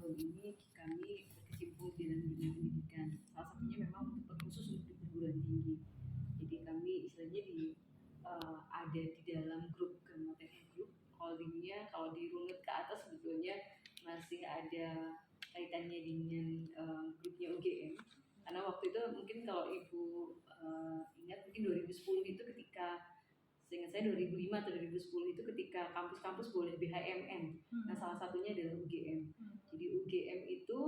tahun ini kami berkecimpung di dalam dunia pendidikan. Salah satunya memang khusus untuk di perguruan tinggi. Jadi kami istilahnya ada di dalam grup Gamateri Group. Holdingnya kalau dirunut ke atas sebetulnya masih ada kaitannya dengan grupnya UGM. Karena waktu itu mungkin kalau Ibu ingat mungkin 2010 itu ketika seingat saya 2005 atau 2010 itu ketika kampus-kampus boleh BHMN. Nah salah satunya adalah UGM. Jadi UGM itu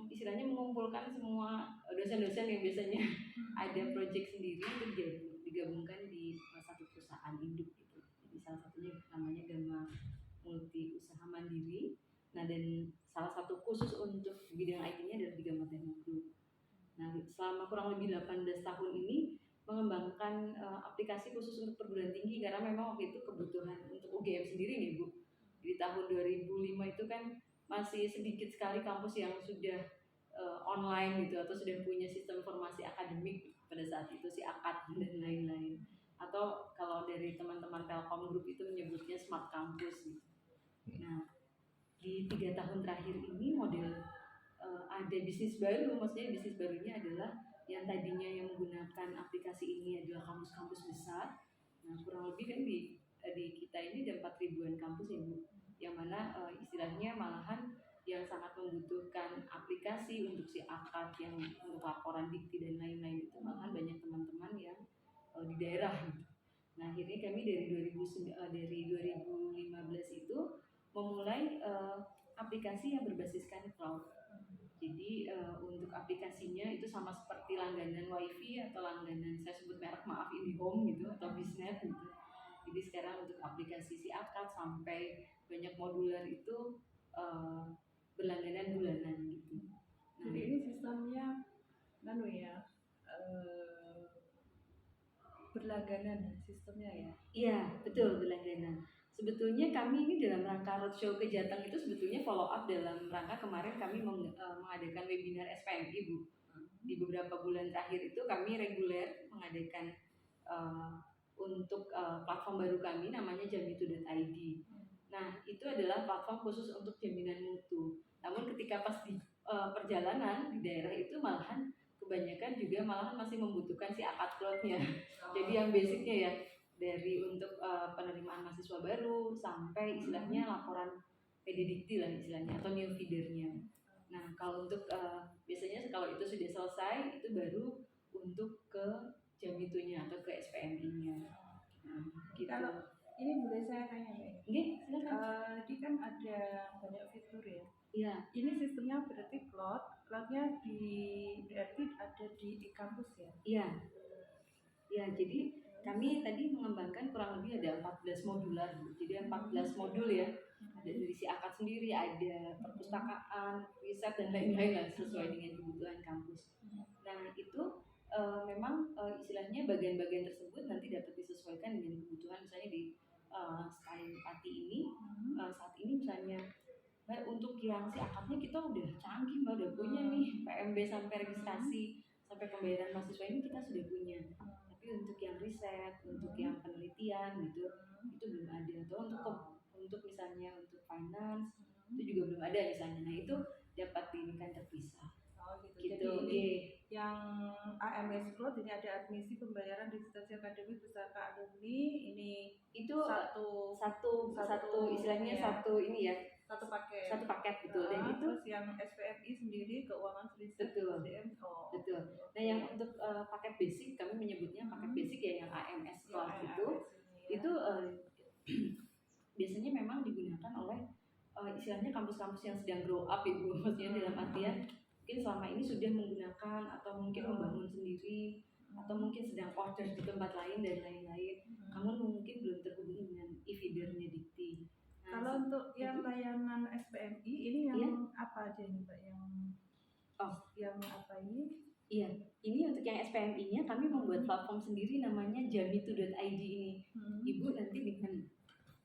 istilahnya mengumpulkan semua dosen-dosen yang biasanya ada proyek sendiri itu digabungkan di satu perusahaan induk gitu. Jadi salah satunya namanya Gama Multi Usaha Mandiri. Nah dan salah satu khusus untuk bidang IT-nya adalah di Gama Group. Nah selama kurang lebih 18 tahun ini mengembangkan aplikasi khusus untuk perguruan tinggi karena memang waktu itu kebutuhan untuk UGM sendiri nih Bu. Di tahun 2005 itu kan masih sedikit sekali kampus yang sudah online gitu atau sudah punya sistem informasi akademik pada saat itu si AKAD dan lain-lain. Atau kalau dari teman-teman Telkom Group itu menyebutnya Smart Campus gitu. Nah, di 3 tahun terakhir ini model ada bisnis baru, maksudnya bisnis barunya adalah yang tadinya yang menggunakan aplikasi ini adalah kampus-kampus besar. Nah, kurang lebih kan di kita ini ada 4 ribuan kampus ya Bu, yang mana istilahnya malahan yang sangat membutuhkan aplikasi untuk si akad yang untuk laporan dikti dan lain-lain itu malahan banyak teman-teman yang di daerah gitu. Nah akhirnya kami dari 2015 itu memulai aplikasi yang berbasiskan cloud. Jadi untuk aplikasinya itu sama seperti langganan wifi atau langganan saya sebut merek maaf IndiHome gitu atau Bisnet gitu. Jadi sekarang untuk aplikasi si akad sampai banyak modular itu berlangganan bulanan gitu. Nah, jadi ini sistemnya berlangganan sistemnya ya? Iya betul berlangganan. Sebetulnya kami ini dalam rangka roadshow ke Jateng itu sebetulnya follow up dalam rangka kemarin kami mengadakan webinar SPMI Bu. Di beberapa bulan terakhir itu kami reguler mengadakan untuk platform baru kami namanya jamitu.id. Nah itu adalah platform khusus untuk jaminan mutu. Namun ketika pas di perjalanan di daerah itu malahan kebanyakan juga malahan masih membutuhkan si akad cloud-nya. Jadi yang basicnya ya dari untuk penerimaan mahasiswa baru sampai istilahnya laporan PD Dikti lah istilahnya atau new feedernya. Nah kalau untuk biasanya kalau itu sudah selesai itu baru untuk ke jamitunya atau ke SPMI-nya. Nah, gitu. Kalau ini boleh saya tanya ya? Oke, silakan. Ini kan ada banyak fitur ya. Iya. Ini sistemnya berarti cloudnya berarti ada di kampus ya? Iya. Ya, jadi kami tadi mengembangkan kurang lebih ada 14 modular. Jadi 14 modul ya. Ada dari si akad sendiri, ada perpustakaan, riset dan lain-lain lah sesuai dengan kebutuhan kampus. Nah, itu memang istilahnya bagian-bagian tersebut nanti dapat disesuaikan dengan kebutuhan misalnya di Sky Pati ini saat ini misalnya untuk yang si akadnya kita udah canggih Mbak, udah punya nih PMB sampai registrasi sampai pembayaran mahasiswa ini kita sudah punya. Tapi untuk yang riset, untuk yang penelitian gitu, itu belum ada. Atau untuk misalnya untuk finance itu juga belum ada misalnya. Nah itu dapat diinikan terpisah. Oh gitu. Gitu. Jadi yang AMS Cloud ini ada admisi pembayaran registrasi akademik beserta alumni ini itu satu istilahnya ya. Satu ini ya. Satu paket. Satu paket betul. Dan itu terus yang SPMI sendiri keuangan riset betul. SDM. Betul. Nah yang untuk paket basic kami menyebutnya paket basic ya yang AMS Cloud itu biasanya memang digunakan oleh istilahnya kampus-kampus yang sedang grow up Ibu. Maksudnya dalam artian mungkin selama ini sudah menggunakan atau mungkin membangun sendiri atau mungkin sedang order di tempat lain dan lain-lain. Namun mungkin belum terhubung dengan e-feedernya Dikti. Nah, kalau untuk yang layanan SPMI ini yang apa aja nih Mbak yang apa ini? Iya, ini untuk yang SPMI-nya kami membuat platform sendiri namanya jamitu.id ini. Ibu nanti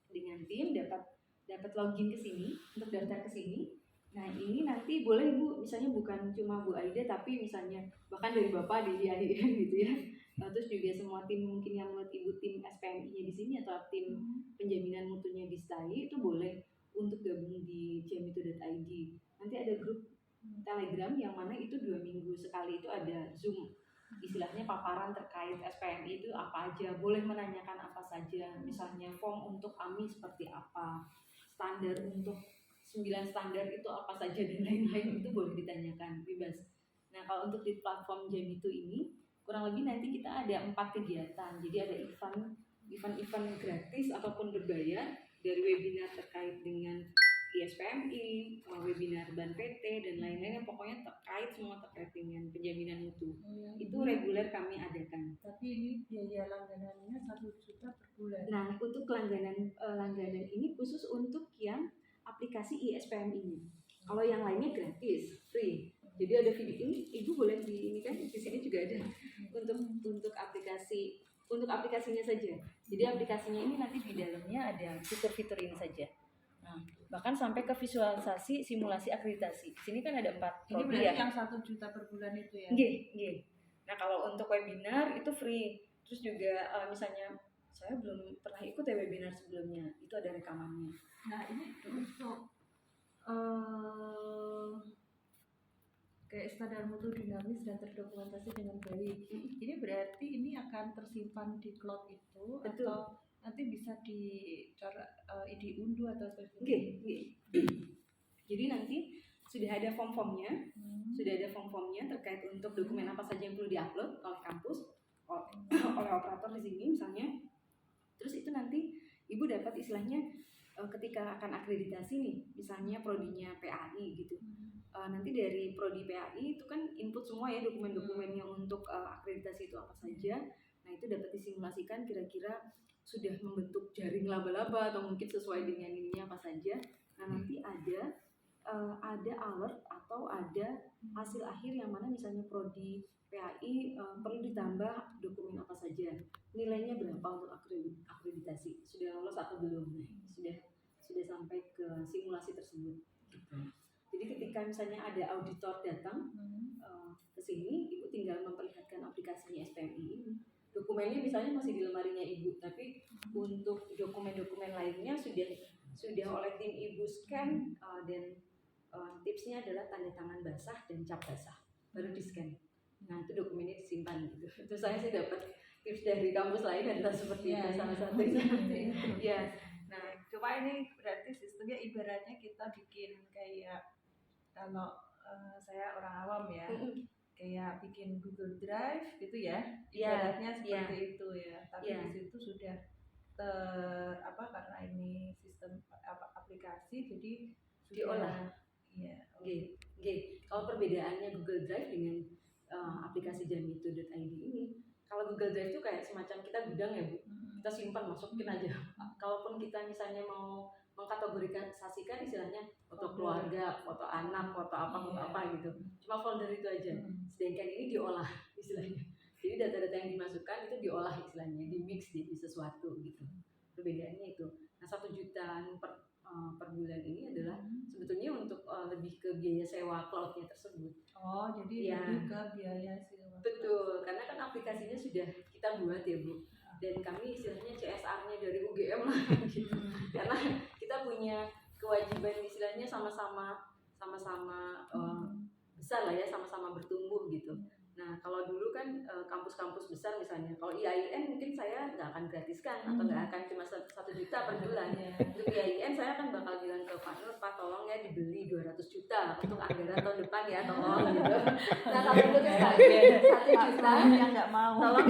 dengan tim dapat login ke sini untuk daftar ke sini. Nah ini nanti boleh Bu, misalnya bukan cuma Bu Aida tapi misalnya bahkan dari Bapak di IAIN gitu ya. Terus juga semua tim mungkin yang menurut Ibu tim SPMI-nya di sini atau tim penjaminan mutunya di STAI itu boleh untuk gabung di jamito.id. Nanti ada grup Telegram yang mana itu 2 minggu sekali itu ada Zoom. Istilahnya paparan terkait SPMI itu apa aja, boleh menanyakan apa saja, misalnya form untuk AMI seperti apa, standar untuk 9 standar itu apa saja dan lain-lain, itu boleh ditanyakan bebas. Nah kalau untuk di platform Jamito ini kurang lebih nanti kita ada 4 kegiatan. Jadi ada event gratis ataupun berbayar, dari webinar terkait dengan ISPMI, webinar BAN PT dan lain-lain yang pokoknya semua terkait dengan penjaminan mutu. Itu reguler kami adakan. Tapi ini biaya langganannya 1 juta per bulan. Nah, untuk langganan ini khusus untuk yang aplikasi ISPMI-nya. Kalau yang lainnya gratis, free. Jadi ada video ini, Ibu boleh ini kan di sini juga ada untuk aplikasinya saja. Jadi aplikasinya ini nanti di dalamnya ada fitur-fitur ini saja. Nah, bahkan sampai ke visualisasi simulasi akreditasi. Sini kan ada 4 ini prodi berarti ya. yang 1 juta per bulan itu ya? Nggih. Nah, kalau untuk webinar itu free. Terus juga misalnya saya belum pernah ikut ya webinar sebelumnya, itu ada rekamannya. Nah, ini untuk kayak standar mutu dinamis dan terdokumentasi dengan baik. Ini berarti ini akan tersimpan di cloud itu. Betul. Atau nanti bisa diunduh atau seperti Nggih. Jadi nanti sudah ada form-formnya, terkait untuk dokumen apa saja yang perlu diupload oleh kampus, oleh operator di sini misalnya. Terus itu nanti Ibu dapat istilahnya ketika akan akreditasi nih, misalnya prodinya PAI gitu. Nanti dari prodi PAI itu kan input semua ya dokumen-dokumennya untuk akreditasi itu apa saja. Nah itu dapat disimulasikan kira-kira sudah membentuk jaring laba-laba atau mungkin sesuai dengan ininya apa saja. Nah nanti ada alert atau ada hasil akhir yang mana misalnya prodi PAI perlu ditambah dokumen apa saja, nilainya berapa untuk akreditasi, sudah lolos atau belum. Nah, sudah sampai ke simulasi tersebut. Jadi ketika misalnya ada auditor datang ke sini, Ibu tinggal memperlihatkan aplikasinya SPMI ini. Dokumennya misalnya masih di lemarinya Ibu, tapi untuk dokumen-dokumen lainnya sudah oleh tim Ibu scan dan tipsnya adalah tanda tangan basah dan cap basah baru di scan. Nah itu dokumennya disimpan gitu. Terus saya sih dapat tips dari kampus lain adalah seperti itu salah satunya. Ya. Nah cuma ini berarti sistemnya ibaratnya kita bikin kayak kalau saya orang awam ya. Kayak bikin Google Drive gitu ya, ibaratnya seperti itu ya. Tapi di situ sudah karena ini sistem aplikasi jadi diolah. Iya. Kalau perbedaannya Google Drive dengan aplikasi jamito.id ini, kalau Google Drive itu kayak semacam kita gudang ya Bu, kita simpan masukin aja. Kalaupun kita misalnya mau mengkategorisasikan istilahnya foto keluarga, foto anak, foto apa gitu. Cuma folder itu aja. Sedangkan ini diolah istilahnya. Jadi data-data yang dimasukkan itu diolah istilahnya, di-mix jadi sesuatu gitu. Perbedaannya itu. Nah 1 jutaan per bulan ini adalah sebetulnya untuk lebih ke biaya sewa cloud-nya tersebut. Oh, jadi lebih ke biaya sewa. Betul, karena kan aplikasinya sudah kita buat ya Bu. Dan kami istilahnya CSR-nya dari UGM lah gitu. Karena kita punya kewajiban istilahnya sama-sama besar lah ya, sama-sama bertumbuh gitu. Nah kalau dulu kan kampus-kampus besar misalnya, kalau IAIN mungkin saya nggak akan gratiskan atau nggak akan cuma 1 juta per bulan. Untuk IAIN saya akan bakal bilang ke Pak Nur, Pak tolong ya dibeli 200 juta untuk anggaran tahun depan ya tolong gitu. Nah kalau untuk 1 juta yang nggak mau. Tolong